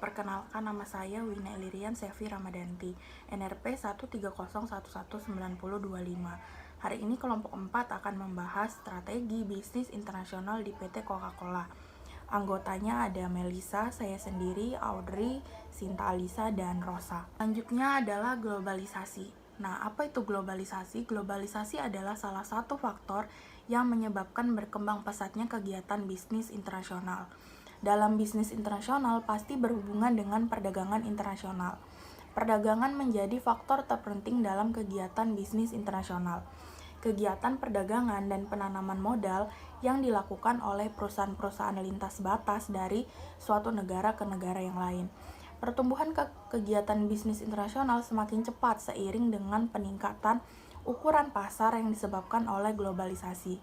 Perkenalkan, nama saya Wina Elirian Sevi Ramadanti, NRP 130119025. Hari ini kelompok 4 akan membahas strategi bisnis internasional di PT Coca-Cola. Anggotanya ada Melisa, saya sendiri, Audrey, Sinta Alisa, dan Rosa. Selanjutnya adalah globalisasi. Nah, apa itu globalisasi? Globalisasi adalah salah satu faktor yang menyebabkan berkembang pesatnya kegiatan bisnis internasional. Dalam bisnis internasional pasti berhubungan dengan perdagangan internasional. Perdagangan menjadi faktor terpenting dalam kegiatan bisnis internasional. Kegiatan perdagangan dan penanaman modal yang dilakukan oleh perusahaan-perusahaan lintas batas dari suatu negara ke negara yang lain. Pertumbuhan kegiatan bisnis internasional semakin cepat seiring dengan peningkatan ukuran pasar yang disebabkan oleh globalisasi.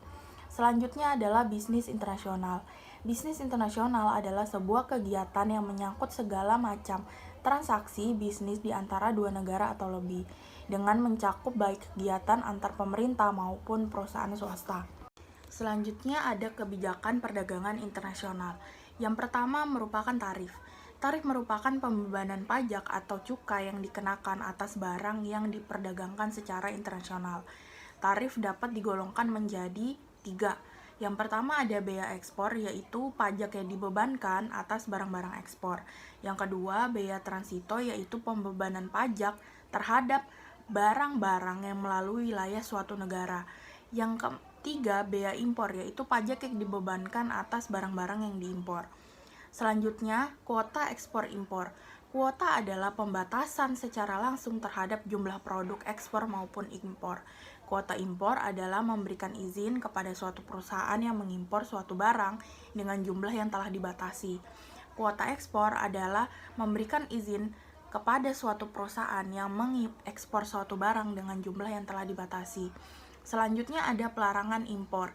Selanjutnya adalah bisnis internasional. Bisnis internasional adalah sebuah kegiatan yang menyangkut segala macam transaksi bisnis di antara dua negara atau lebih, dengan mencakup baik kegiatan antar pemerintah maupun perusahaan swasta. Selanjutnya ada kebijakan perdagangan internasional. Yang pertama merupakan tarif. Tarif merupakan pembebanan pajak atau cukai yang dikenakan atas barang yang diperdagangkan secara internasional. Tarif dapat digolongkan menjadi 3. Yang pertama ada bea ekspor, yaitu pajak yang dibebankan atas barang-barang ekspor. Yang kedua, bea transito, yaitu pembebanan pajak terhadap barang-barang yang melalui wilayah suatu negara. Yang ketiga, bea impor, yaitu pajak yang dibebankan atas barang-barang yang diimpor. Selanjutnya, kuota ekspor impor. Kuota adalah pembatasan secara langsung terhadap jumlah produk ekspor maupun impor. Kuota impor adalah memberikan izin kepada suatu perusahaan yang mengimpor suatu barang dengan jumlah yang telah dibatasi. Kuota ekspor adalah memberikan izin kepada suatu perusahaan yang mengekspor suatu barang dengan jumlah yang telah dibatasi. Selanjutnya ada pelarangan impor.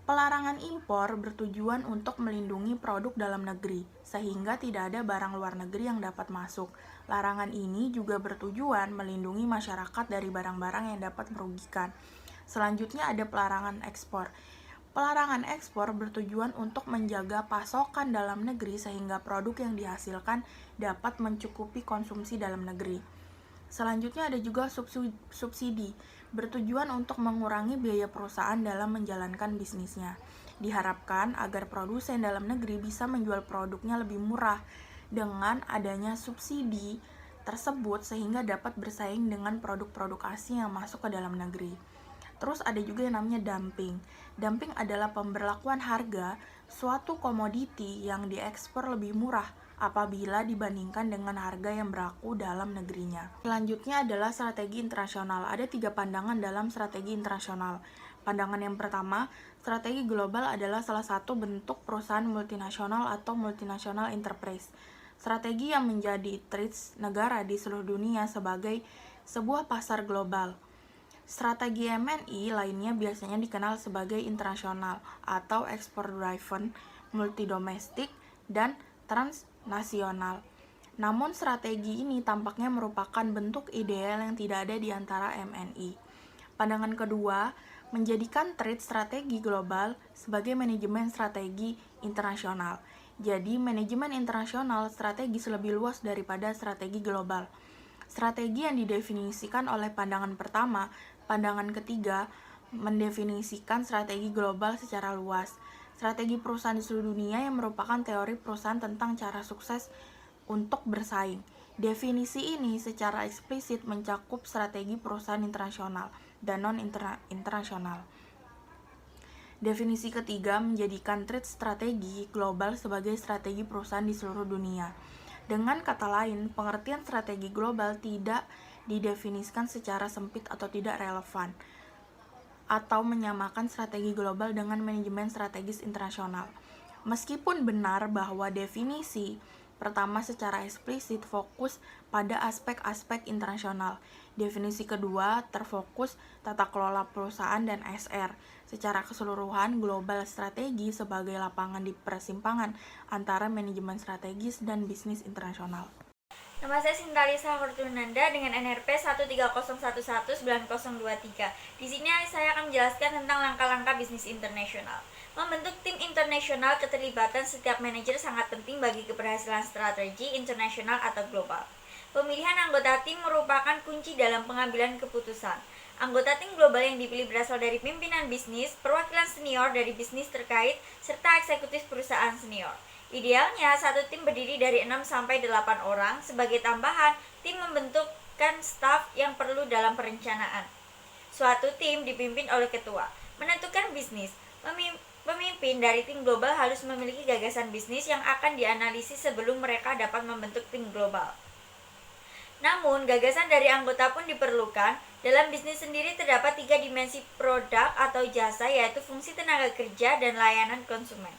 Pelarangan impor bertujuan untuk melindungi produk dalam negeri, sehingga tidak ada barang luar negeri yang dapat masuk. Larangan ini juga bertujuan melindungi masyarakat dari barang-barang yang dapat merugikan. Selanjutnya ada pelarangan ekspor. Pelarangan ekspor bertujuan untuk menjaga pasokan dalam negeri sehingga produk yang dihasilkan dapat mencukupi konsumsi dalam negeri. Selanjutnya ada juga subsidi, bertujuan untuk mengurangi biaya perusahaan dalam menjalankan bisnisnya. Diharapkan agar produsen dalam negeri bisa menjual produknya lebih murah dengan adanya subsidi tersebut sehingga dapat bersaing dengan produk-produk asing yang masuk ke dalam negeri. Terus ada juga yang namanya dumping. Dumping adalah pemberlakuan harga suatu komoditi yang diekspor lebih murah apabila dibandingkan dengan harga yang berlaku dalam negerinya. Selanjutnya adalah strategi internasional. Ada 3 pandangan dalam strategi internasional. Pandangan yang pertama, strategi global adalah salah satu bentuk perusahaan multinasional atau multinational enterprise. Strategi yang menjadi treats negara di seluruh dunia sebagai sebuah pasar global. Strategi MNI lainnya biasanya dikenal sebagai internasional atau export driven, multidomestic, dan transnasional. Namun strategi ini tampaknya merupakan bentuk ideal yang tidak ada di antara MNI. Pandangan kedua, menjadikan trade strategi global sebagai manajemen strategi internasional. Jadi, manajemen internasional strategis lebih luas daripada strategi global. Strategi yang didefinisikan oleh pandangan pertama, pandangan ketiga mendefinisikan strategi global secara luas. Strategi perusahaan di seluruh dunia yang merupakan teori perusahaan tentang cara sukses untuk bersaing. Definisi ini secara eksplisit mencakup strategi perusahaan internasional dan non-internasional. Definisi ketiga menjadikan trade strategi global sebagai strategi perusahaan di seluruh dunia. Dengan kata lain, pengertian strategi global tidak didefinisikan secara sempit atau tidak relevan, atau menyamakan strategi global dengan manajemen strategis internasional. Meskipun benar bahwa definisi pertama secara eksplisit fokus pada aspek-aspek internasional, definisi kedua terfokus tata kelola perusahaan dan SR. Secara keseluruhan, global strategi sebagai lapangan di persimpangan antara manajemen strategis dan bisnis internasional. Nama saya Sinta Alisa Fortunanda dengan NRP 130119023. Di sini saya akan menjelaskan tentang langkah-langkah bisnis internasional. Membentuk tim internasional, keterlibatan setiap manajer sangat penting bagi keberhasilan strategi internasional atau global. Pemilihan anggota tim merupakan kunci dalam pengambilan keputusan. Anggota tim global yang dipilih berasal dari pimpinan bisnis, perwakilan senior dari bisnis terkait, serta eksekutif perusahaan senior. Idealnya, satu tim berdiri dari 6-8 orang. Sebagai tambahan, tim membentukkan staf yang perlu dalam perencanaan. Suatu tim dipimpin oleh ketua. Menentukan bisnis. Pemimpin dari tim global harus memiliki gagasan bisnis yang akan dianalisis sebelum mereka dapat membentuk tim global. Namun, gagasan dari anggota pun diperlukan. Dalam bisnis sendiri terdapat 3 dimensi produk atau jasa, yaitu fungsi tenaga kerja dan layanan konsumen.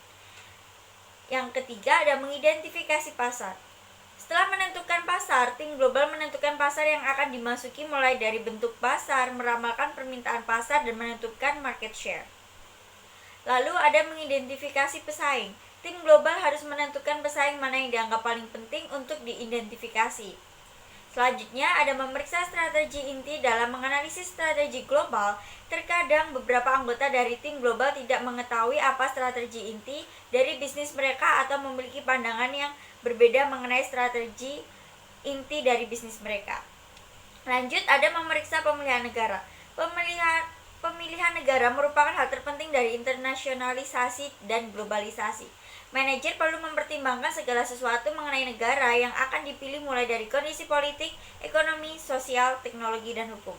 Yang ketiga ada mengidentifikasi pasar. Setelah menentukan pasar, tim global menentukan pasar yang akan dimasuki mulai dari bentuk pasar, meramalkan permintaan pasar, dan menentukan market share. Lalu ada mengidentifikasi pesaing. Tim global harus menentukan pesaing mana yang dianggap paling penting untuk diidentifikasi. Selanjutnya ada memeriksa strategi inti. Dalam menganalisis strategi global, terkadang beberapa anggota dari tim global tidak mengetahui apa strategi inti dari bisnis mereka atau memiliki pandangan yang berbeda mengenai strategi inti dari bisnis mereka. Lanjut ada memeriksa pemilihan negara. Pemilihan negara merupakan hal terpenting dari internasionalisasi dan globalisasi. Manajer perlu mempertimbangkan segala sesuatu mengenai negara yang akan dipilih mulai dari kondisi politik, ekonomi, sosial, teknologi, dan hukum.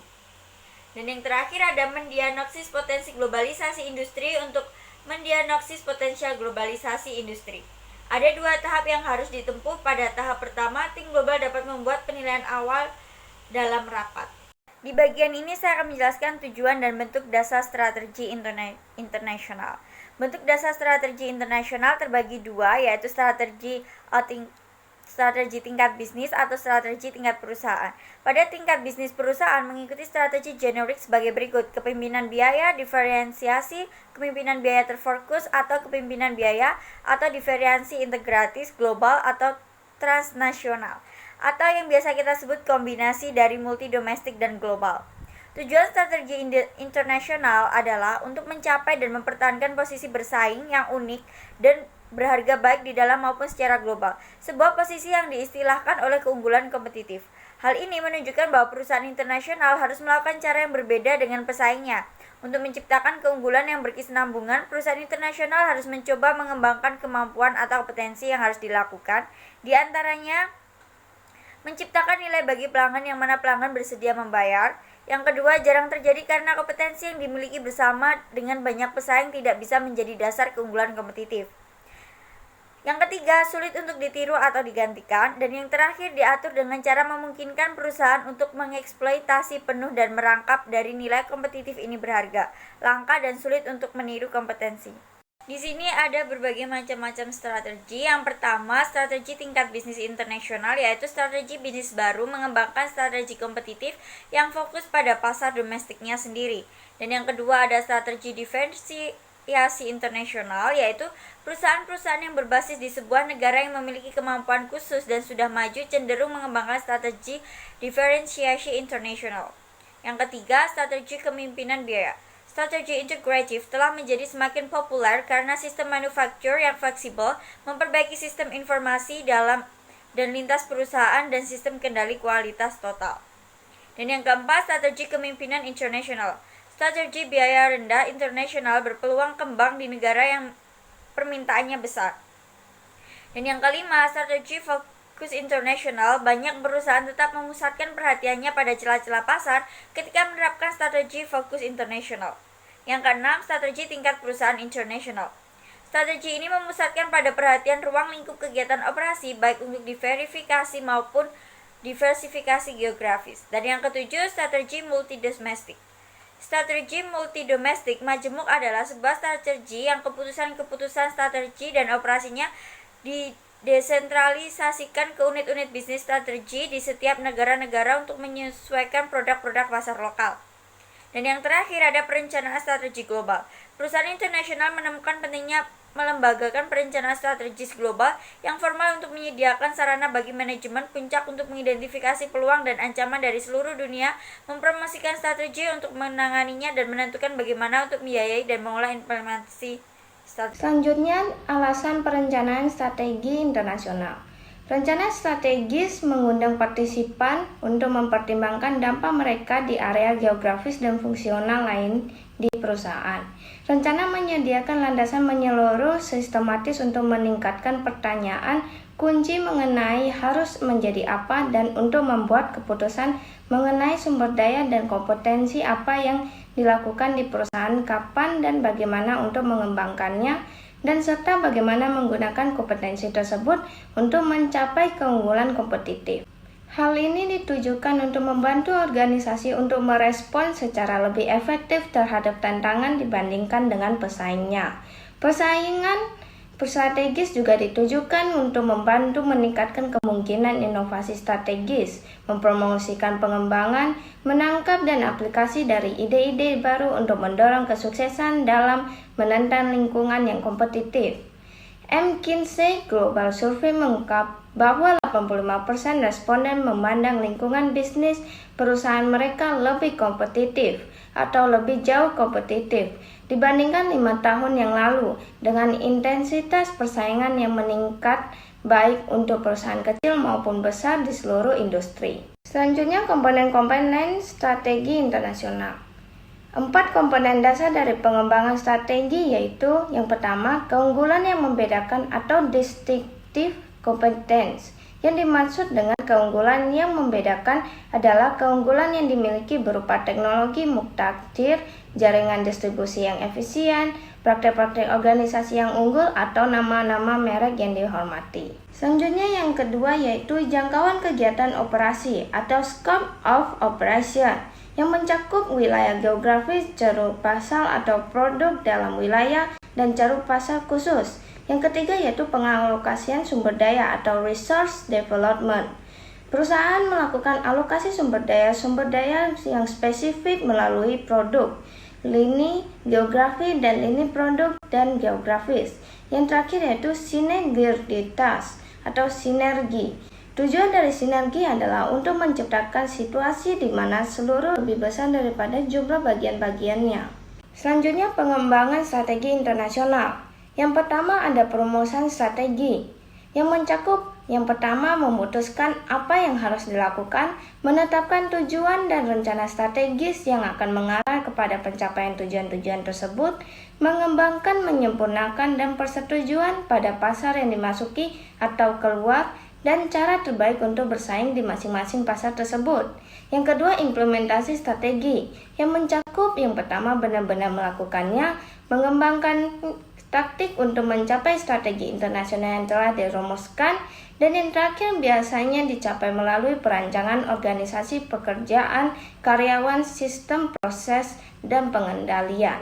Dan yang terakhir ada mendiagnosis potensi globalisasi industri. Untuk mendiagnosis potensial globalisasi industri, ada 2 tahap yang harus ditempuh. Pada tahap pertama, tim global dapat membuat penilaian awal dalam rapat. Di bagian ini saya akan menjelaskan tujuan dan bentuk dasar strategi internasional. Bentuk dasar strategi internasional terbagi 2, yaitu strategi tingkat bisnis atau strategi tingkat perusahaan. Pada tingkat bisnis, perusahaan mengikuti strategi generik sebagai berikut: kepemimpinan biaya, diferensiasi, kepemimpinan biaya terfokus atau kepemimpinan biaya, atau diferensiasi integratis, global atau transnasional, atau yang biasa kita sebut kombinasi dari multi domestik dan global. Tujuan strategi internasional adalah untuk mencapai dan mempertahankan posisi bersaing yang unik dan berharga baik di dalam maupun secara global, sebuah posisi yang diistilahkan oleh keunggulan kompetitif. Hal ini menunjukkan bahwa perusahaan internasional harus melakukan cara yang berbeda dengan pesaingnya. Untuk menciptakan keunggulan yang berkesinambungan, perusahaan internasional harus mencoba mengembangkan kemampuan atau kompetensi yang harus dilakukan, di antaranya menciptakan nilai bagi pelanggan yang mana pelanggan bersedia membayar. Yang kedua, jarang terjadi karena kompetensi yang dimiliki bersama dengan banyak pesaing tidak bisa menjadi dasar keunggulan kompetitif. Yang ketiga, sulit untuk ditiru atau digantikan. Dan yang terakhir, diatur dengan cara memungkinkan perusahaan untuk mengeksploitasi penuh dan merangkap dari nilai kompetitif ini berharga, langka, dan sulit untuk meniru kompetensi. Di sini ada berbagai macam-macam strategi. Yang pertama, strategi tingkat bisnis internasional, yaitu strategi bisnis baru mengembangkan strategi kompetitif yang fokus pada pasar domestiknya sendiri. Dan yang kedua ada strategi diversifikasi internasional, yaitu perusahaan-perusahaan yang berbasis di sebuah negara yang memiliki kemampuan khusus dan sudah maju cenderung mengembangkan strategi diferensiasi internasional. Yang ketiga, strategi kepemimpinan biaya. Strategi integratif telah menjadi semakin populer karena sistem manufaktur yang fleksibel, memperbaiki sistem informasi dalam dan lintas perusahaan, dan sistem kendali kualitas total. Dan yang keempat, strategi kepemimpinan internasional. Strategi biaya rendah internasional berpeluang kembang di negara yang permintaannya besar. Dan yang kelima, strategi fokus internasional. Banyak perusahaan tetap memusatkan perhatiannya pada celah-celah pasar ketika menerapkan strategi fokus internasional. Yang keenam, strategi tingkat perusahaan internasional. Strategi ini memusatkan pada perhatian ruang lingkup kegiatan operasi, baik untuk diverifikasi maupun diversifikasi geografis. Dan yang ketujuh, strategi multidomestik. Strategi multidomestik majemuk adalah sebuah strategi yang keputusan-keputusan strategi dan operasinya didesentralisasikan ke unit-unit bisnis strategi di setiap negara-negara untuk menyesuaikan produk-produk pasar lokal. Dan yang terakhir ada perencanaan strategi global. Perusahaan internasional menemukan pentingnya melembagakan perencanaan strategis global yang formal untuk menyediakan sarana bagi manajemen puncak untuk mengidentifikasi peluang dan ancaman dari seluruh dunia, mempromosikan strategi untuk menanganinya, dan menentukan bagaimana untuk membiayai dan mengolah implementasi Selanjutnya, alasan perencanaan strategi internasional. Rencana strategis mengundang partisipan untuk mempertimbangkan dampak mereka di area geografis dan fungsional lain di perusahaan. Rencana menyediakan landasan menyeluruh sistematis untuk meningkatkan pertanyaan kunci mengenai harus menjadi apa dan untuk membuat keputusan mengenai sumber daya dan kompetensi apa yang dilakukan di perusahaan, kapan dan bagaimana untuk mengembangkannya, dan serta bagaimana menggunakan kompetensi tersebut untuk mencapai keunggulan kompetitif. Hal ini ditujukan untuk membantu organisasi untuk merespon secara lebih efektif terhadap tantangan dibandingkan dengan pesaingnya. Persaingan strategis juga ditujukan untuk membantu meningkatkan kemungkinan inovasi strategis, mempromosikan pengembangan, menangkap dan aplikasi dari ide-ide baru untuk mendorong kesuksesan dalam menentang lingkungan yang kompetitif. McKinsey Global Survey mengungkap bahwa 85% responden memandang lingkungan bisnis perusahaan mereka lebih kompetitif atau lebih jauh kompetitif dibandingkan 5 tahun yang lalu, dengan intensitas persaingan yang meningkat baik untuk perusahaan kecil maupun besar di seluruh industri. Selanjutnya, komponen-komponen strategi internasional. 4 komponen dasar dari pengembangan strategi yaitu yang pertama, keunggulan yang membedakan atau distinctive competence. Yang dimaksud dengan keunggulan yang membedakan adalah keunggulan yang dimiliki berupa teknologi mutakhir, jaringan distribusi yang efisien, praktek-praktek organisasi yang unggul, atau nama-nama merek yang dihormati. Selanjutnya yang kedua yaitu jangkauan kegiatan operasi atau scope of operation yang mencakup wilayah geografis, ceruk pasar atau produk dalam wilayah, dan ceruk pasar khusus. Yang ketiga yaitu pengalokasian sumber daya atau resource development. Perusahaan melakukan alokasi sumber daya yang spesifik melalui produk, lini geografi, dan lini produk dan geografis. Yang terakhir yaitu sinergitas atau sinergi. Tujuan dari sinergi adalah untuk menciptakan situasi di mana seluruh lebih besar daripada jumlah bagian-bagiannya. Selanjutnya, pengembangan strategi internasional. Yang pertama ada perumusan strategi, yang mencakup yang pertama memutuskan apa yang harus dilakukan, menetapkan tujuan dan rencana strategis yang akan mengarah kepada pencapaian tujuan-tujuan tersebut, mengembangkan, menyempurnakan, dan persetujuan pada pasar yang dimasuki atau keluar, dan cara terbaik untuk bersaing di masing-masing pasar tersebut. Yang kedua, implementasi strategi, yang mencakup yang pertama benar-benar melakukannya, mengembangkan taktik untuk mencapai strategi internasional yang telah dirumuskan, dan yang terakhir biasanya dicapai melalui perancangan organisasi, pekerjaan, karyawan, sistem, proses, dan pengendalian.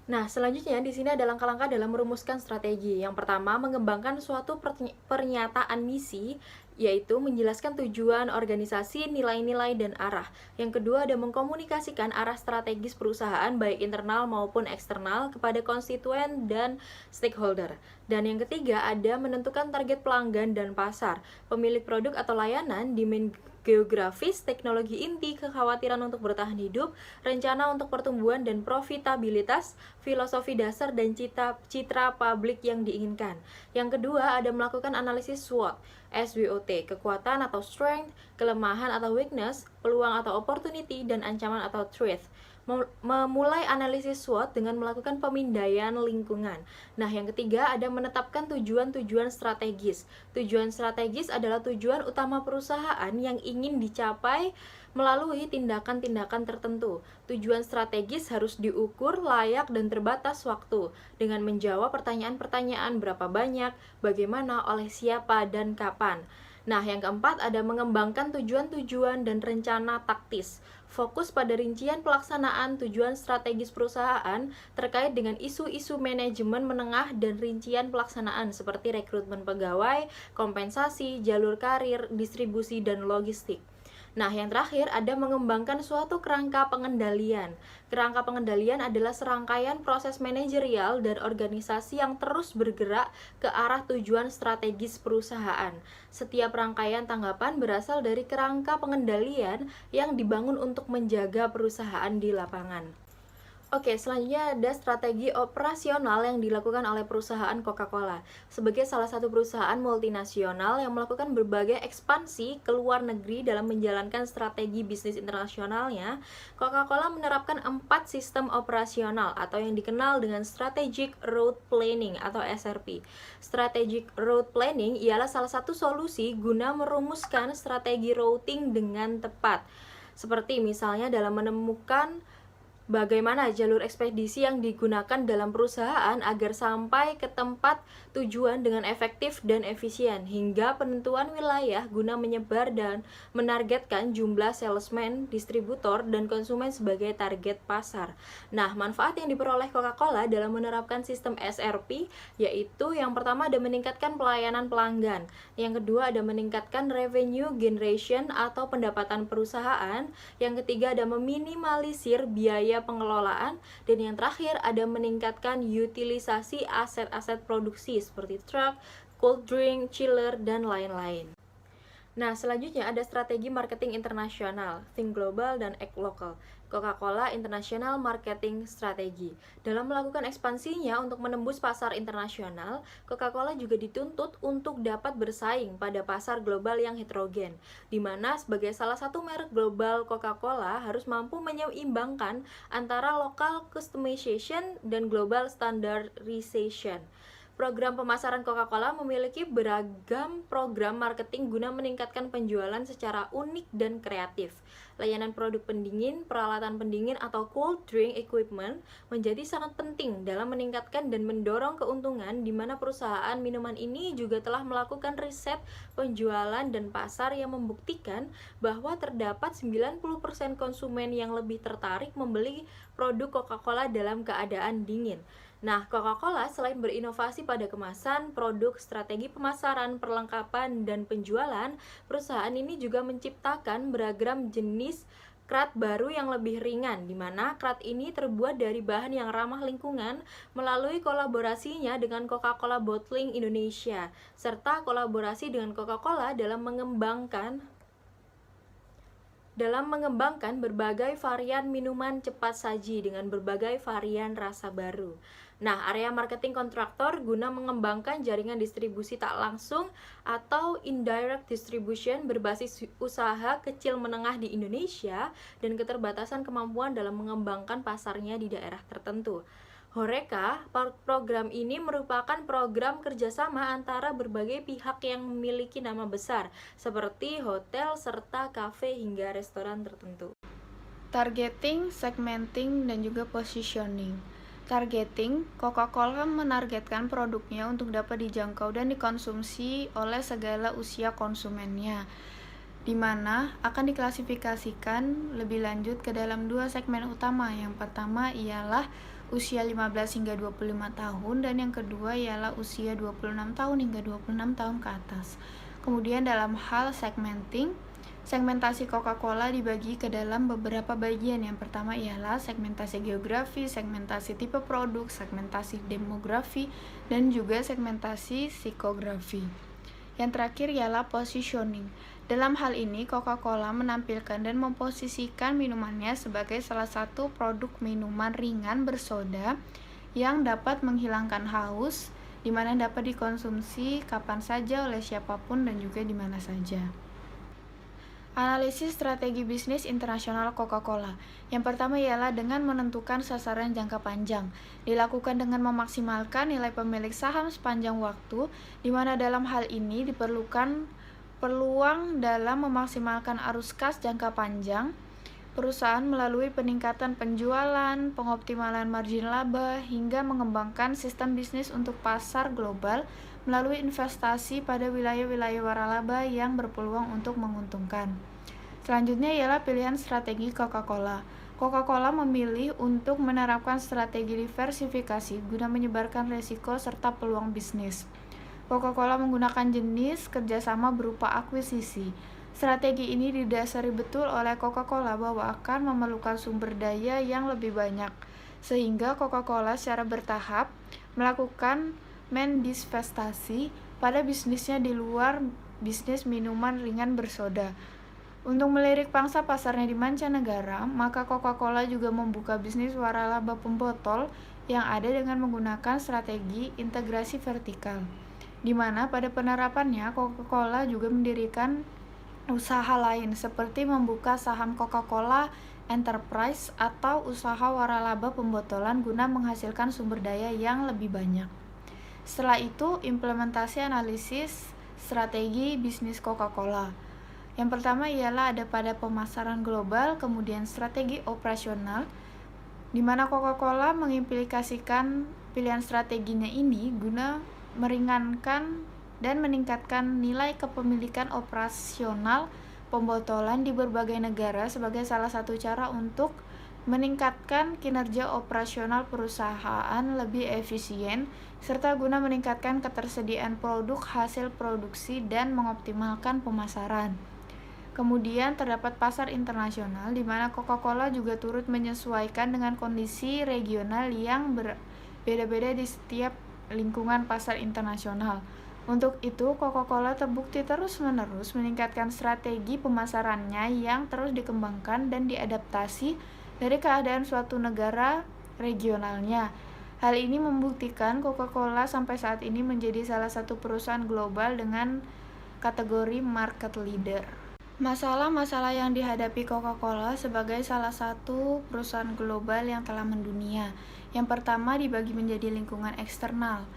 Nah, selanjutnya di sini ada langkah-langkah dalam merumuskan strategi. Yang pertama, mengembangkan suatu pernyataan misi, yaitu menjelaskan tujuan organisasi, nilai-nilai, dan arah. Yang kedua, ada mengkomunikasikan arah strategis perusahaan baik internal maupun eksternal kepada konstituen dan stakeholder. Dan yang ketiga, ada menentukan target pelanggan dan pasar, pemilik produk atau layanan, demand geografis, teknologi inti, kekhawatiran untuk bertahan hidup, rencana untuk pertumbuhan dan profitabilitas, filosofi dasar, dan citra publik yang diinginkan. Yang kedua, ada melakukan analisis SWOT, SWOT, kekuatan atau strength, kelemahan atau weakness, peluang atau opportunity, dan ancaman atau threat. Memulai analisis SWOT dengan melakukan pemindaian lingkungan. Nah, yang ketiga ada menetapkan tujuan-tujuan strategis. Tujuan strategis adalah tujuan utama perusahaan yang ingin dicapai melalui tindakan-tindakan tertentu. Tujuan strategis harus diukur, layak, dan terbatas waktu dengan menjawab pertanyaan-pertanyaan berapa banyak, bagaimana, oleh siapa, dan kapan. Nah, yang keempat ada mengembangkan tujuan-tujuan dan rencana taktis. Fokus pada rincian pelaksanaan tujuan strategis perusahaan terkait dengan isu-isu manajemen menengah dan rincian pelaksanaan seperti rekrutmen pegawai, kompensasi, jalur karir, distribusi, dan logistik. Nah, yang terakhir ada mengembangkan suatu kerangka pengendalian. Kerangka pengendalian adalah serangkaian proses manajerial dan organisasi yang terus bergerak ke arah tujuan strategis perusahaan. Setiap rangkaian tanggapan berasal dari kerangka pengendalian yang dibangun untuk menjaga perusahaan di lapangan. Oke, selanjutnya ada strategi operasional yang dilakukan oleh perusahaan Coca-Cola. Sebagai salah satu perusahaan multinasional yang melakukan berbagai ekspansi ke luar negeri dalam menjalankan strategi bisnis internasionalnya, Coca-Cola menerapkan 4 sistem operasional atau yang dikenal dengan Strategic Route Planning atau SRP. Strategic Route Planning ialah salah satu solusi guna merumuskan strategi routing dengan tepat. Seperti misalnya dalam menemukan bagaimana jalur ekspedisi yang digunakan dalam perusahaan agar sampai ke tempat tujuan dengan efektif dan efisien, hingga penentuan wilayah guna menyebar dan menargetkan jumlah salesman, distributor, dan konsumen sebagai target pasar. Nah, manfaat yang diperoleh Coca-Cola dalam menerapkan sistem SRP yaitu yang pertama ada meningkatkan pelayanan pelanggan, yang kedua ada meningkatkan revenue generation atau pendapatan perusahaan, yang ketiga ada meminimalisir biaya pengelolaan, dan yang terakhir ada meningkatkan utilisasi aset-aset produksi seperti truk, cold drink, chiller, dan lain-lain. Nah, selanjutnya ada strategi marketing internasional, think global dan act local. Coca-Cola International Marketing Strategy. Dalam melakukan ekspansinya untuk menembus pasar internasional, Coca-Cola juga dituntut untuk dapat bersaing pada pasar global yang heterogen, di mana sebagai salah satu merek global Coca-Cola harus mampu menyeimbangkan antara local customization dan global standardization. Program pemasaran Coca-Cola memiliki beragam program marketing guna meningkatkan penjualan secara unik dan kreatif. Layanan produk pendingin, peralatan pendingin atau cold drink equipment menjadi sangat penting dalam meningkatkan dan mendorong keuntungan, di mana perusahaan minuman ini juga telah melakukan riset penjualan dan pasar yang membuktikan bahwa terdapat 90% konsumen yang lebih tertarik membeli produk Coca-Cola dalam keadaan dingin. Nah, Coca-Cola selain berinovasi pada kemasan, produk, strategi pemasaran, perlengkapan, dan penjualan, perusahaan ini juga menciptakan beragam jenis krat baru yang lebih ringan, di mana krat ini terbuat dari bahan yang ramah lingkungan melalui kolaborasinya dengan Coca-Cola Bottling Indonesia, serta kolaborasi dengan Coca-Cola dalam mengembangkan berbagai varian minuman cepat saji dengan berbagai varian rasa baru. Nah, area marketing kontraktor guna mengembangkan jaringan distribusi tak langsung atau indirect distribution berbasis usaha kecil menengah di Indonesia dan keterbatasan kemampuan dalam mengembangkan pasarnya di daerah tertentu. Horeca, program ini merupakan program kerjasama antara berbagai pihak yang memiliki nama besar, seperti hotel, serta kafe hingga restoran tertentu. Targeting, segmenting, dan juga positioning. Targeting, Coca-Cola menargetkan produknya untuk dapat dijangkau dan dikonsumsi oleh segala usia konsumennya, di mana akan diklasifikasikan lebih lanjut ke dalam 2 segmen utama. Yang pertama ialah usia 15 hingga 25 tahun dan yang kedua ialah usia 26 tahun hingga 26 tahun ke atas. Kemudian dalam hal segmenting, segmentasi Coca-Cola dibagi ke dalam beberapa bagian. Yang pertama ialah segmentasi geografi, segmentasi tipe produk, segmentasi demografi, dan juga segmentasi psikografi. Yang terakhir ialah positioning. Dalam hal ini, Coca-Cola menampilkan dan memposisikan minumannya sebagai salah satu produk minuman ringan bersoda yang dapat menghilangkan haus, di mana dapat dikonsumsi kapan saja oleh siapapun dan juga di mana saja. Analisis strategi bisnis internasional Coca-Cola. Yang pertama ialah dengan menentukan sasaran jangka panjang. Dilakukan dengan memaksimalkan nilai pemilik saham sepanjang waktu, di mana dalam hal ini diperlukan peluang dalam memaksimalkan arus kas jangka panjang perusahaan melalui peningkatan penjualan, pengoptimalan margin laba, hingga mengembangkan sistem bisnis untuk pasar global melalui investasi pada wilayah-wilayah waralaba yang berpeluang untuk menguntungkan. Selanjutnya ialah pilihan strategi Coca-Cola. Coca-Cola memilih untuk menerapkan strategi diversifikasi guna menyebarkan risiko serta peluang bisnis. Coca-Cola menggunakan jenis kerjasama berupa akuisisi. Strategi ini didasari betul oleh Coca-Cola bahwa akan memerlukan sumber daya yang lebih banyak, sehingga Coca-Cola secara bertahap melakukan mendivestasi pada bisnisnya di luar bisnis minuman ringan bersoda. Untuk melirik pangsa pasarnya di mancanegara, maka Coca-Cola juga membuka bisnis waralaba pembotol yang ada dengan menggunakan strategi integrasi vertikal, di mana pada penerapannya Coca-Cola juga mendirikan usaha lain seperti membuka saham Coca-Cola Enterprise atau usaha waralaba pembotolan guna menghasilkan sumber daya yang lebih banyak. Setelah itu, implementasi analisis strategi bisnis Coca-Cola. Yang pertama ialah ada pada pemasaran global, kemudian strategi operasional, di mana Coca-Cola mengimplikasikan pilihan strateginya ini guna meringankan dan meningkatkan nilai kepemilikan operasional pembotolan di berbagai negara sebagai salah satu cara untuk meningkatkan kinerja operasional perusahaan lebih efisien, serta guna meningkatkan ketersediaan produk hasil produksi dan mengoptimalkan pemasaran. Kemudian terdapat pasar internasional, di mana Coca-Cola juga turut menyesuaikan dengan kondisi regional yang berbeda-beda di setiap lingkungan pasar internasional. Untuk itu, Coca-Cola terbukti terus-menerus meningkatkan strategi pemasarannya yang terus dikembangkan dan diadaptasi dari keadaan suatu negara regionalnya. Hal ini membuktikan Coca-Cola sampai saat ini menjadi salah satu perusahaan global dengan kategori market leader. Masalah-masalah yang dihadapi Coca-Cola sebagai salah satu perusahaan global yang telah mendunia. Yang pertama dibagi menjadi lingkungan eksternal.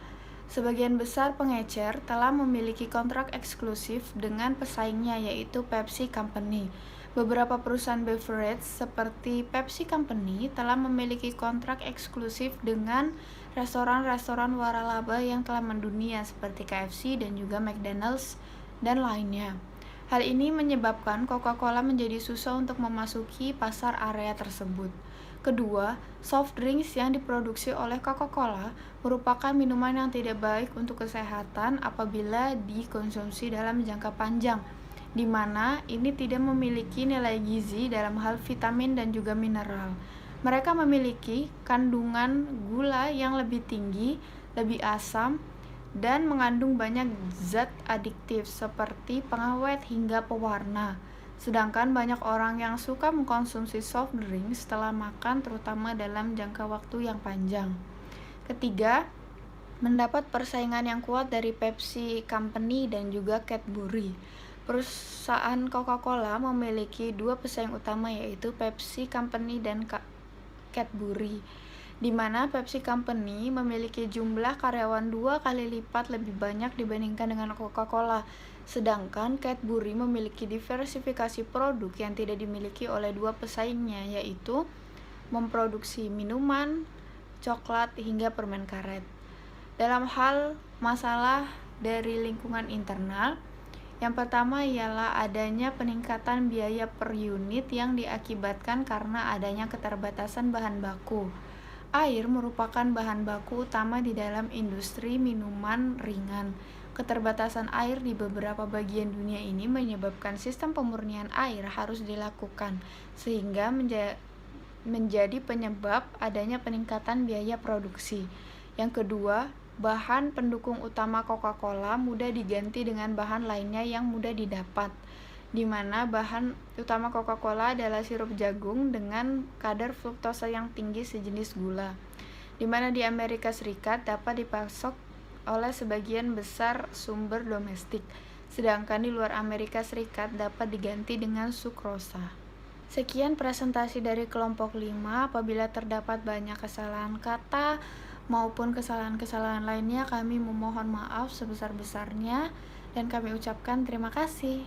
Sebagian besar pengecer telah memiliki kontrak eksklusif dengan pesaingnya yaitu Pepsi Company. Beberapa perusahaan beverage seperti Pepsi Company telah memiliki kontrak eksklusif dengan restoran-restoran waralaba yang telah mendunia seperti KFC dan juga McDonald's dan lainnya. Hal ini menyebabkan Coca-Cola menjadi susah untuk memasuki pasar area tersebut. Kedua, soft drinks yang diproduksi oleh Coca-Cola merupakan minuman yang tidak baik untuk kesehatan apabila dikonsumsi dalam jangka panjang, di mana ini tidak memiliki nilai gizi dalam hal vitamin dan juga mineral. Mereka memiliki kandungan gula yang lebih tinggi, lebih asam, dan mengandung banyak zat adiktif seperti pengawet hingga pewarna. Sedangkan banyak orang yang suka mengkonsumsi soft drink setelah makan, terutama dalam jangka waktu yang panjang. Ketiga, mendapat persaingan yang kuat dari Pepsi Company dan juga Cadbury. Perusahaan Coca-Cola memiliki dua pesaing utama yaitu Pepsi Company dan Cadbury, di mana Pepsi Company memiliki jumlah karyawan 2 kali lipat lebih banyak dibandingkan dengan Coca-Cola, sedangkan Cadbury memiliki diversifikasi produk yang tidak dimiliki oleh dua pesaingnya, yaitu memproduksi minuman, coklat, hingga permen karet. Dalam hal masalah dari lingkungan internal, yang pertama ialah adanya peningkatan biaya per unit yang diakibatkan karena adanya keterbatasan bahan baku. Air merupakan bahan baku utama di dalam industri minuman ringan. Keterbatasan air di beberapa bagian dunia ini menyebabkan sistem pemurnian air harus dilakukan, sehingga menjadi penyebab adanya peningkatan biaya produksi. Yang kedua, bahan pendukung utama Coca-Cola mudah diganti dengan bahan lainnya yang mudah didapat, di mana bahan utama Coca-Cola adalah sirup jagung dengan kadar fruktosa yang tinggi sejenis gula, di mana di Amerika Serikat dapat dipasok oleh sebagian besar sumber domestik, sedangkan di luar Amerika Serikat dapat diganti dengan sukrosa. Sekian presentasi dari kelompok 5. Apabila terdapat banyak kesalahan kata maupun kesalahan-kesalahan lainnya, kami memohon maaf sebesar-besarnya dan kami ucapkan terima kasih.